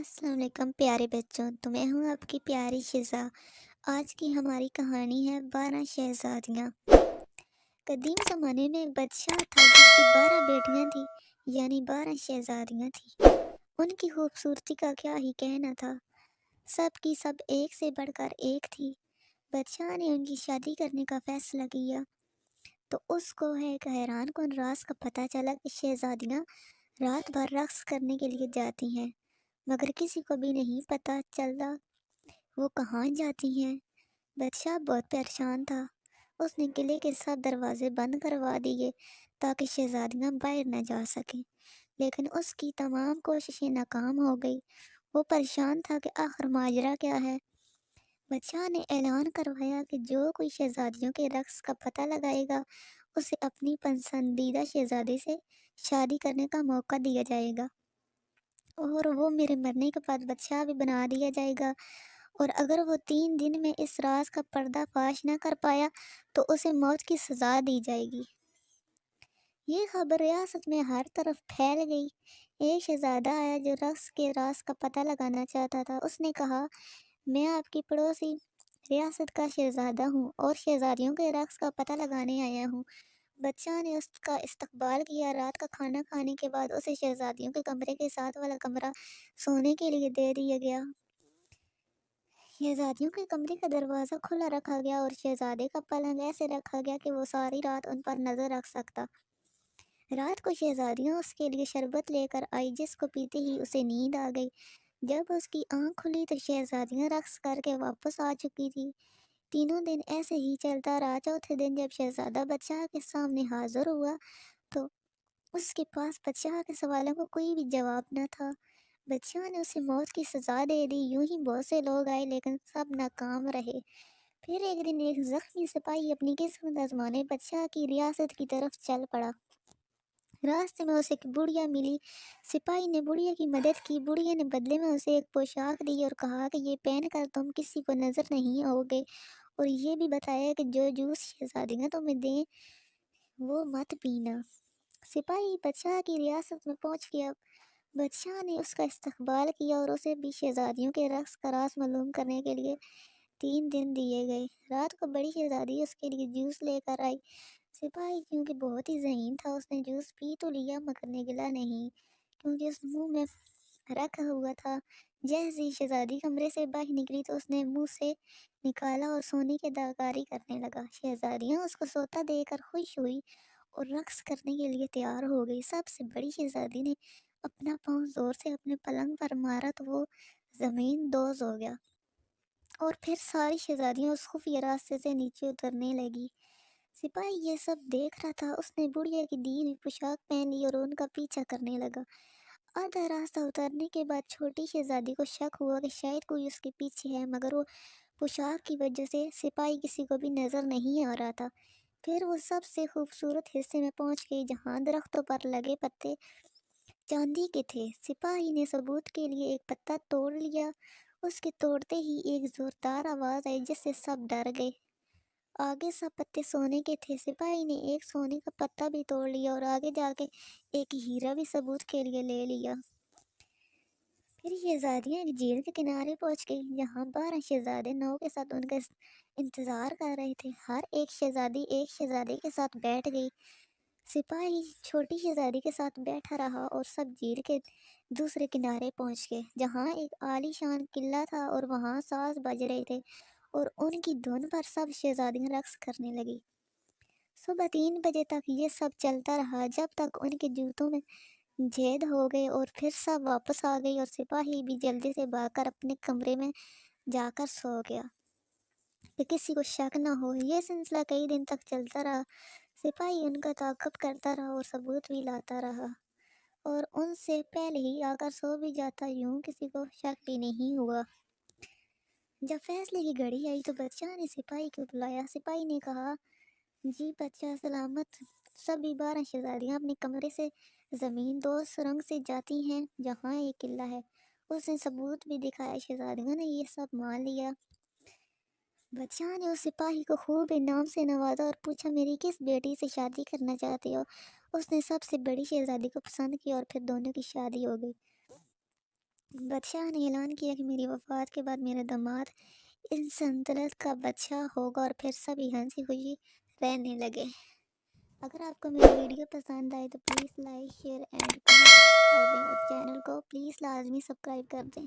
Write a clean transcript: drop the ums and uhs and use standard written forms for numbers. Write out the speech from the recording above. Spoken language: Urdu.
السلام علیکم پیارے بچوں، تو میں ہوں آپ کی پیاری شزا۔ آج کی ہماری کہانی ہے 12 شہزادیاں۔ قدیم زمانے میں ایک بادشاہ تھا جس کی 12 بیٹیاں تھیں، یعنی 12 شہزادیاں تھیں۔ ان کی خوبصورتی کا کیا ہی کہنا تھا، سب کی سب ایک سے بڑھ کر ایک تھی۔ بادشاہ نے ان کی شادی کرنے کا فیصلہ کیا تو اس کو ایک حیران کن راز کا پتہ چلا کہ شہزادیاں رات بھر رقص کرنے کے لیے جاتی ہیں، مگر کسی کو بھی نہیں پتہ چلتا وہ کہاں جاتی ہیں۔ بادشاہ بہت پریشان تھا۔ اس نے قلعے کے سب دروازے بند کروا دیے تاکہ شہزادیاں باہر نہ جا سکیں، لیکن اس کی تمام کوششیں ناکام ہو گئی۔ وہ پریشان تھا کہ آخر ماجرا کیا ہے۔ بادشاہ نے اعلان کروایا کہ جو کوئی شہزادیوں کے رقص کا پتہ لگائے گا اسے اپنی پسندیدہ شہزادی سے شادی کرنے کا موقع دیا جائے گا، اور وہ میرے مرنے کے بعد بادشاہ بھی بنا دیا جائے گا، اور اگر وہ 3 دن میں اس راز کا پردہ فاش نہ کر پایا تو اسے موت کی سزا دی جائے گی۔ یہ خبر ریاست میں ہر طرف پھیل گئی۔ ایک شہزادہ آیا جو رقص کے راز کا پتہ لگانا چاہتا تھا۔ اس نے کہا، میں آپ کی پڑوسی ریاست کا شہزادہ ہوں اور شہزادیوں کے رقص کا پتہ لگانے آیا ہوں۔ بادشاہ نے اس کا استقبال کیا۔ رات کا کھانا کھانے کے بعد اسے شہزادیوں کے کمرے کے ساتھ والا کمرہ سونے کے لیے دے دیا گیا۔ شہزادیوں کے کمرے کا دروازہ کھلا رکھا گیا اور شہزادے کا پلنگ ایسے رکھا گیا کہ وہ ساری رات ان پر نظر رکھ سکتا۔ رات کو شہزادیاں اس کے لیے شربت لے کر آئی، جس کو پیتے ہی اسے نیند آ گئی۔ جب اس کی آنکھ کھلی تو شہزادیاں رقص کر کے واپس آ چکی تھی۔ تینوں دن ایسے ہی چلتا رہا۔ چوتھے دن جب شہزادہ بادشاہ کے سامنے حاضر ہوا تو اس کے پاس بادشاہ کے سوالوں کو کوئی بھی جواب نہ تھا۔ بادشاہ نے اسے موت کی سزا دے دی۔ یوں ہی بہت سے لوگ آئے لیکن سب ناکام رہے۔ پھر ایک دن ایک زخمی سپاہی اپنی قسمت آزمانے بادشاہ کی ریاست کی طرف چل پڑا۔ راستے میں اسے ایک بڑھیا ملی۔ سپاہی نے بڑھیا کی مدد کی۔ بڑھیا نے بدلے میں اسے ایک پوشاک دی اور کہا کہ یہ پہن کر تم کسی کو نظر نہیں آؤ گے، اور یہ بھی بتایا کہ جو جوس شہزادیاں تمہیں دیں وہ مت پینا۔ سپاہی بادشاہ کی ریاست میں پہنچ گیا۔ بادشاہ نے اس کا استقبال کیا اور اسے بھی شہزادیوں کے رقص کا راز معلوم کرنے کے لیے 3 دن دیے گئے۔ رات کو بڑی شہزادی اس کے لیے جوس لے کر آئی۔ سپاہی کیونکہ بہت ہی ذہین تھا، اس نے جوس پی تو لیا مگر نگلا نہیں، کیونکہ اس منہ میں رکھا ہوا تھا۔ جیسے ہی شہزادی کمرے سے باہر نکلی تو اس نے منہ سے نکالا اور سونے کی اداکاری کرنے لگا۔ شہزادیاں اس کو سوتا دے کر خوش ہوئی اور رقص کرنے کے لیے تیار ہو گئی۔ سب سے بڑی شہزادی نے اپنا پاؤں زور سے اپنے پلنگ پر مارا تو وہ زمین دوز ہو گیا، اور پھر ساری شہزادیاں اس خفیہ راستے سے نیچے اترنے لگی۔ سپاہی یہ سب دیکھ رہا تھا۔ اس نے بڑھیا کی دی ہوئی پوشاک پہن لی اور ان کا پیچھا کرنے لگا۔ آدھا راستہ اترنے کے بعد چھوٹی شہزادی کو شک ہوا کہ شاید کوئی اس کے پیچھے ہے، مگر وہ پوشاک کی وجہ سے سپاہی کسی کو بھی نظر نہیں آ رہا تھا۔ پھر وہ سب سے خوبصورت حصے میں پہنچ گئی جہاں درختوں پر لگے پتے چاندی کے تھے۔ سپاہی نے ثبوت کے لیے ایک پتا توڑ لیا۔ اس کے توڑتے ہی ایک زوردار آواز آئی جس سے سب ڈر گئے۔ آگے سب پتے سونے کے تھے۔ سپاہی نے ایک سونے کا پتا بھی توڑ لیا اور آگے جا کے ایک ہیرا بھی ثبوت کے لیے لے لیا۔ پھر شہزادیاں ایک جھیل کے کنارے پہنچ گئی جہاں 12 شہزادے ناؤ کے ساتھ ان کا انتظار کر رہے تھے۔ ہر ایک شہزادی ایک شہزادے کے ساتھ بیٹھ گئی۔ سپاہی چھوٹی شہزادی کے ساتھ بیٹھا رہا اور سب جھیل کے دوسرے کنارے پہنچ گئے جہاں ایک عالی شان قلعہ تھا، اور وہاں ساز بج رہے تھے اور ان کی دھن پر سب شہزادیاں رقص کرنے لگی۔ صبح 3 بجے تک یہ سب چلتا رہا، جب تک ان کے جوتوں میں جھید ہو گئے، اور پھر سب واپس آ گئی اور سپاہی بھی جلدی سے بھاگ کر اپنے کمرے میں جا کر سو گیا کہ کسی کو شک نہ ہو۔ یہ سلسلہ کئی دن تک چلتا رہا۔ سپاہی ان کا تعاقب کرتا رہا اور ثبوت بھی لاتا رہا، اور ان سے پہلے ہی آ کر سو بھی جاتا، یوں کسی کو شک بھی نہیں ہوا۔ جب فیصلے کی گھڑی آئی تو بادشاہ نے سپاہی کو بلایا۔ سپاہی نے کہا، جی بادشاہ سلامت۔ سبھی 12 شہزادیاں اپنے کمرے سے زمین دوز سرنگ سے جاتی ہیں جہاں ایک قلعہ ہے۔ اس نے ثبوت بھی دکھایا۔ شہزادیوں نے یہ سب مان لیا۔ بادشاہ نے اس سپاہی کو خوب انعام سے نوازا اور پوچھا، میری کس بیٹی سے شادی کرنا چاہتے ہو؟ اس نے سب سے بڑی شہزادی کو پسند کیا اور پھر دونوں کی شادی ہو گئی۔ بادشاہ نے اعلان کیا کہ میری وفات کے بعد میرا داماد اس سلطنت کا بادشاہ ہوگا اور پھر سبھی ہنسی خوشی رہنے لگے۔ اگر آپ کو میری ویڈیو پسند آئے تو please like share and comment کر دیں اور چینل کو پلیز لازمی سبسکرائب کر دیں۔